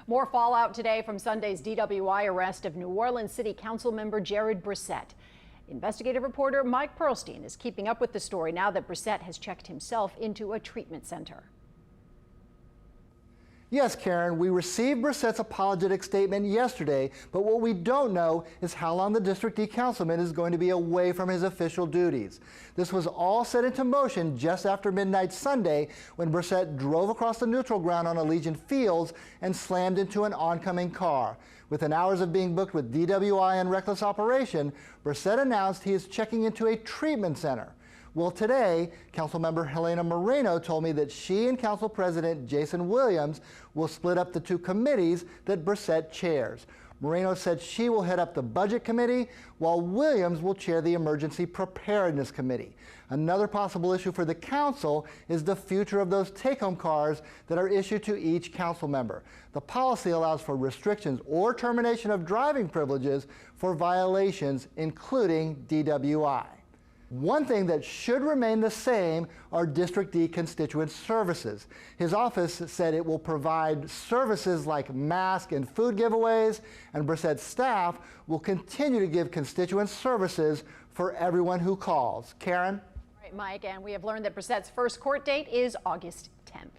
More fallout today from Sunday's DWI arrest of New Orleans City Council member Jared Brossett. Investigative reporter Mike Perlstein is keeping up with the story now that Brossett has checked himself into a treatment center. Yes, Karen, we received Brossett's apologetic statement yesterday, but what we don't know is how long the District D councilman is going to be away from his official duties. This was all set into motion just after midnight Sunday when Brossett drove across the neutral ground on Allegiant Fields and slammed into an oncoming car. Within hours of being booked with DWI and reckless operation, Brossett announced he is checking into a treatment center. Well, today, Councilmember Helena Moreno told me that she and Council President Jason Williams will split up the two committees that Brossett chairs. Moreno said she will head up the Budget Committee, while Williams will chair the Emergency Preparedness Committee. Another possible issue for the council is the future of those take-home cars that are issued to each council member. The policy allows for restrictions or termination of driving privileges for violations, including DWI. One thing that should remain the same are District D constituent services. His office said it will provide services like mask and food giveaways, and Brossett's staff will continue to give constituent services for everyone who calls. Karen? All right, Mike, and we have learned that Brossett's first court date is August 10th.